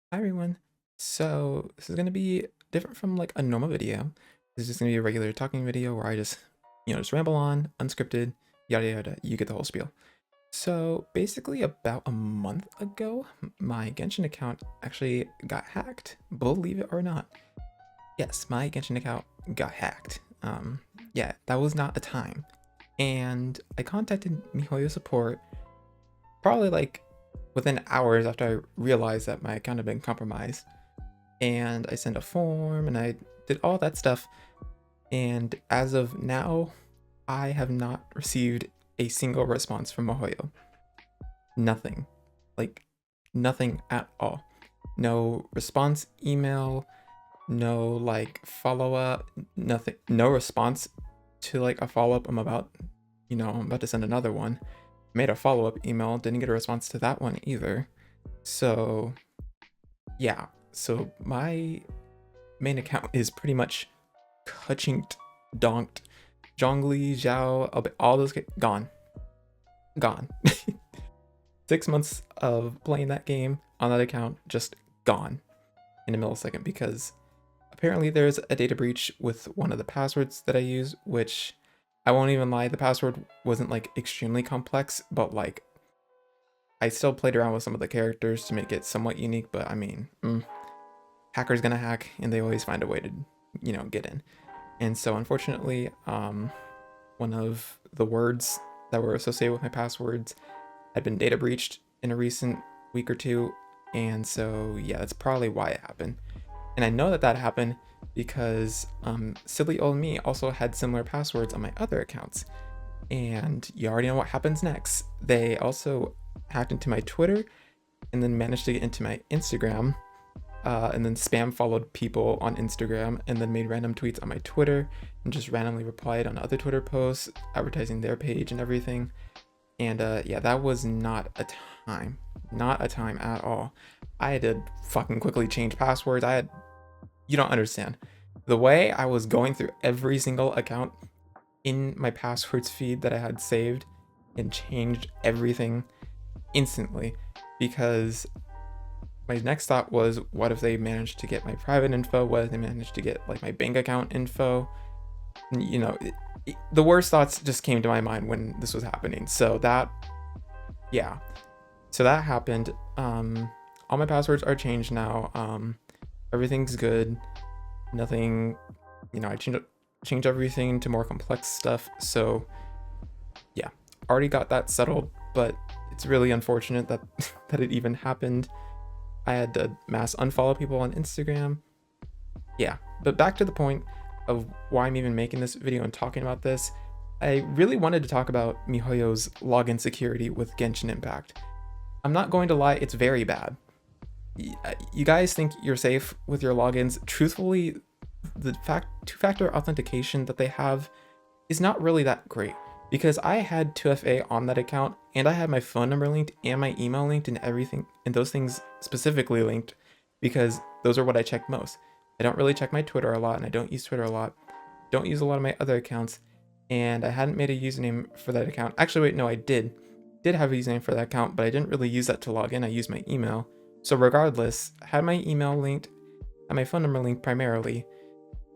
Hi everyone. So this is gonna be different from like a normal video. This is just gonna be a regular talking video where I just ramble on, unscripted, yada yada. You get the whole spiel. So basically, about a month ago, my Genshin account actually got hacked. Believe it or not. Yes, my Genshin account got hacked. Yeah, that was not a time. And I contacted miHoYo support probably like within hours after I realized that my account had been compromised. And I sent a form and I did all that stuff. And as of now, I have not received a single response from miHoYo. Nothing. Like, nothing at all. No response email, no like follow up, nothing. No response to like a follow up. I'm about to send another one. Made a follow up email, didn't get a response to that one either. So, yeah. So my main account is pretty much Kuchinked, Donked, Zhongli, Zhao, all those gone. Gone. 6 months of playing that game on that account, just gone in a millisecond because apparently there's a data breach with one of the passwords that I use, which I won't even lie, the password wasn't like extremely complex, but like I still played around with some of the characters to make it somewhat unique, but I mean, hacker's gonna hack and they always find a way to, get in. And so unfortunately, one of the words that were associated with my passwords had been data breached in a recent week or two. And so, yeah, that's probably why it happened. And I know that that happened because silly old me also had similar passwords on my other accounts. And you already know what happens next. They also hacked into my Twitter and then managed to get into my Instagram, and then spam followed people on Instagram and then made random tweets on my Twitter and just randomly replied on other Twitter posts advertising their page and everything. And yeah, that was not a time at all. I had to fucking quickly change passwords. You don't understand. The way I was going through every single account in my passwords feed that I had saved and changed everything instantly, because my next thought was, what if they managed to get my private info? What if they managed to get like my bank account info? The worst thoughts just came to my mind when this was happening. So that, yeah, so that happened. All my passwords are changed now. Everything's good. Nothing, I changed everything to more complex stuff. So yeah, already got that settled, but it's really unfortunate that that it even happened. I had to mass unfollow people on Instagram. Yeah, but back to the point of why I'm even making this video and talking about this. I really wanted to talk about miHoYo's login security with Genshin Impact. I'm not going to lie, it's very bad. You guys think you're safe with your logins. Truthfully, the two-factor authentication that they have is not really that great, because I had 2FA on that account and I had my phone number linked and my email linked and everything, and those things specifically linked because those are what I check most. I don't really check my Twitter a lot and I don't use Twitter a lot. Don't use a lot of my other accounts, and I hadn't made a username for that account. Actually, wait, no, I did have a username for that account, but I didn't really use that to log in. I used my email. So regardless, I had my email linked, had my phone number linked primarily,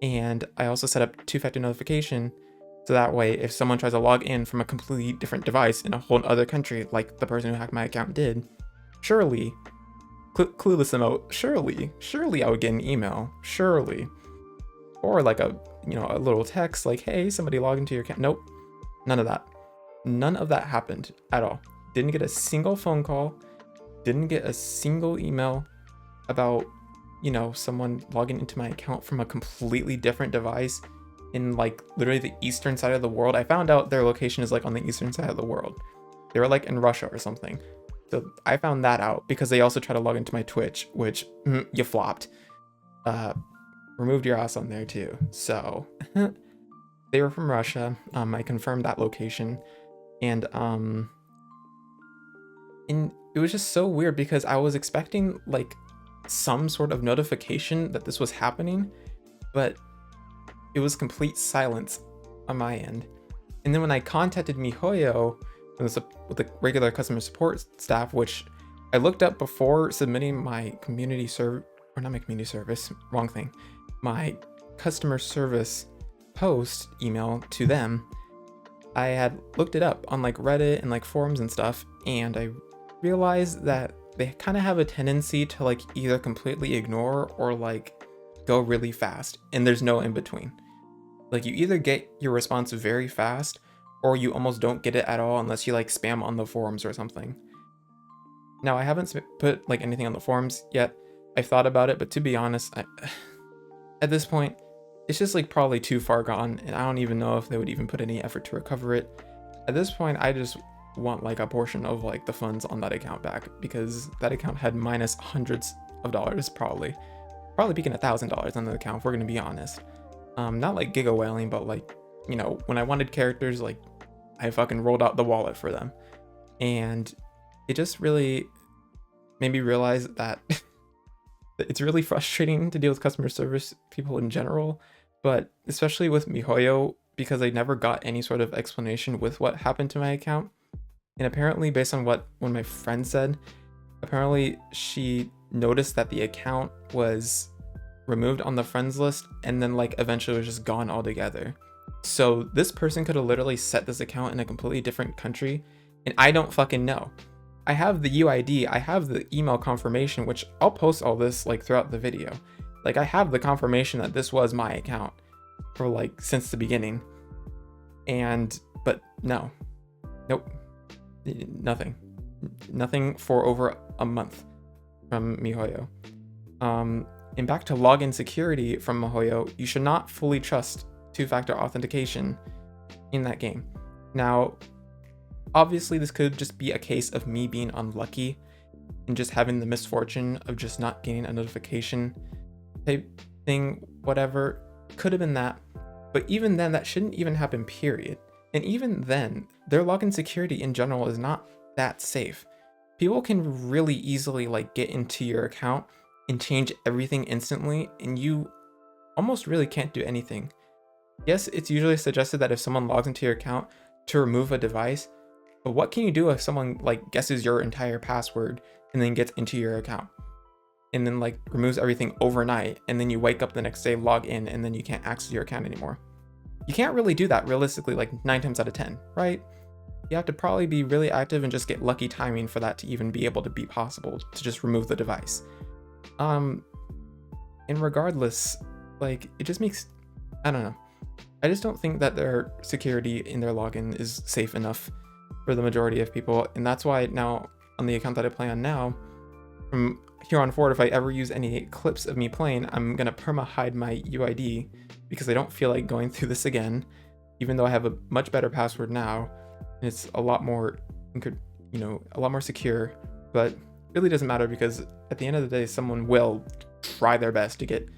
and I also set up two-factor notification so that way if someone tries to log in from a completely different device in a whole other country, like the person who hacked my account did, surely, clueless emote, surely I would get an email, surely. Or like a little text like, hey, somebody log into your account. Nope, none of that. None of that happened at all. Didn't get a single phone call, didn't get a single email about, someone logging into my account from a completely different device in like literally the eastern side of the world. I found out their location is like on the eastern side of the world. They were like in Russia or something. So I found that out because they also tried to log into my Twitch, which you flopped. Removed your ass on there too. So they were from Russia. I confirmed that location, and it was just so weird because I was expecting like some sort of notification that this was happening, but it was complete silence on my end. And then when I contacted miHoYo with the regular customer support staff, which I looked up before submitting my community serv or not my community service, wrong thing, my customer service post email to them. I had looked it up on like Reddit and like forums and stuff, and I realized that they kind of have a tendency to like either completely ignore or like go really fast, and there's no in between. Like you either get your response very fast or you almost don't get it at all unless you like spam on the forums or something. Now I haven't put like anything on the forums yet. I've thought about it, but to be honest, at this point, it's just like probably too far gone, and I don't even know if they would even put any effort to recover it. At this point, I just want like a portion of like the funds on that account back, because that account had minus hundreds of dollars, probably peaking $1,000 on the account, if we're gonna be honest. Not like giga whaling, but like, you know, when I wanted characters, like I fucking rolled out the wallet for them, and it just really made me realize that it's really frustrating to deal with customer service people in general, but especially with miHoYo, because I never got any sort of explanation with what happened to my account. And apparently, based on what one of my friends said, apparently she noticed that the account was removed on the friends list and then like eventually was just gone altogether. So this person could have literally set this account in a completely different country, and I don't fucking know. I have the UID, I have the email confirmation, which I'll post all this like throughout the video. Like I have the confirmation that this was my account for like since the beginning. But no, nope, nothing for over a month from miHoYo. And back to login security from miHoYo, you should not fully trust two-factor authentication in that game. Now, obviously this could just be a case of me being unlucky and just having the misfortune of just not getting a notification type thing, whatever. Could have been that, but even then that shouldn't even happen, period. And even then, their login security in general is not that safe. People can really easily like get into your account and change everything instantly, and you almost really can't do anything. Yes, it's usually suggested that if someone logs into your account to remove a device, but what can you do if someone like guesses your entire password and then gets into your account and then like removes everything overnight, and then you wake up the next day, log in, and then you can't access your account anymore? You can't really do that realistically, like 9 times out of 10, right? You have to probably be really active and just get lucky timing for that to even be able to be possible to just remove the device. And regardless, like it just makes, I don't know. I just don't think that their security in their login is safe enough for the majority of people, and that's why now on the account that I play on now, from here on forward, if I ever use any clips of me playing, I'm gonna perma hide my UID because I don't feel like going through this again, even though I have a much better password now and it's a lot more, you know, a lot more secure. But it really doesn't matter, because at the end of the day, someone will try their best to get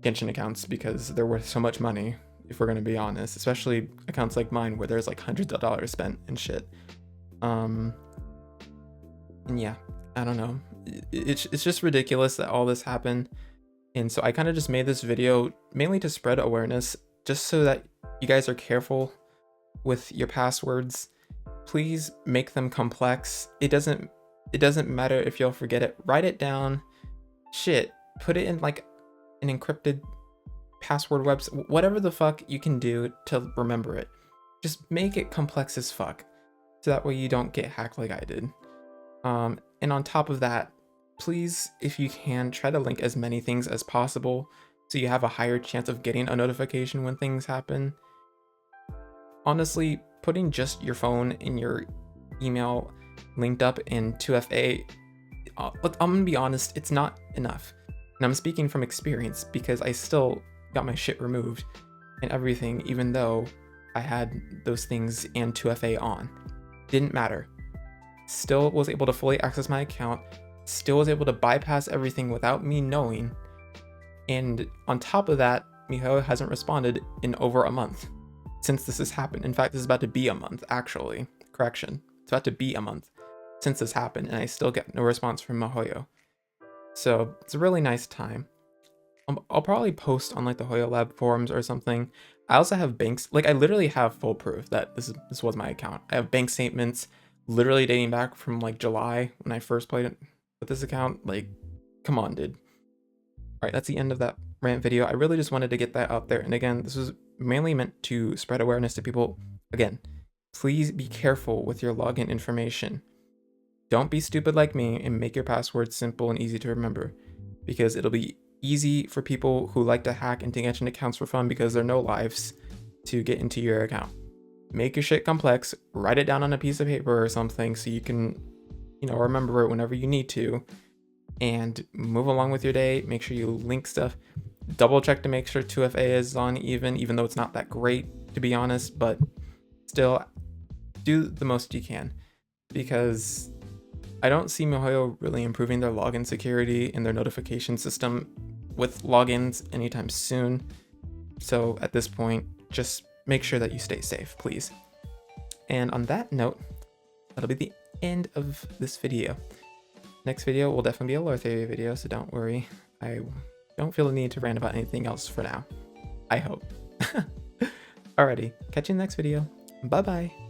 Genshin accounts because they're worth so much money, if we're gonna be honest, especially accounts like mine where there's like hundreds of dollars spent and shit. And yeah, I don't know. It's just ridiculous that all this happened. And so I kind of just made this video mainly to spread awareness, just so that you guys are careful with your passwords. Please make them complex. It doesn't matter if you'll forget it. Write it down. Shit, put it in like an encrypted password website, whatever the fuck you can do to remember it. Just make it complex as fuck, so that way you don't get hacked like I did. And on top of that, please, if you can, try to link as many things as possible so you have a higher chance of getting a notification when things happen. Honestly, putting just your phone and your email linked up in 2FA, I'm gonna be honest, it's not enough. And I'm speaking from experience, because I still got my shit removed and everything, even though I had those things and 2FA on. Didn't matter. Still was able to fully access my account, still was able to bypass everything without me knowing. And on top of that, miHoYo hasn't responded in over a month since this has happened. In fact, this is about to be a month, actually. Correction. It's about to be a month since this happened, and I still get no response from miHoYo. So it's a really nice time. I'll probably post on like the Hoyo Lab forums or something. I also have banks, like I literally have full proof that this was my account. I have bank statements, literally dating back from like July when I first played it with this account. Like, come on, dude. All right, that's the end of that rant video. I really just wanted to get that out there. And again, this was mainly meant to spread awareness to people. Again, please be careful with your login information. Don't be stupid like me and make your password simple and easy to remember, because it'll be easy for people who like to hack into Genshin accounts for fun because there are no lives to get into your account. Make your shit complex, write it down on a piece of paper or something so you can, remember it whenever you need to, and move along with your day. Make sure you link stuff. Double check to make sure 2FA is on even though it's not that great, to be honest, but still do the most you can, because I don't see miHoYo really improving their login security and their notification system with logins anytime soon. So at this point, just make sure that you stay safe, please. And on that note, that'll be the end of this video. Next video will definitely be a lore theory video, so don't worry. I don't feel the need to rant about anything else for now. I hope. Alrighty, catch you in the next video. Bye bye.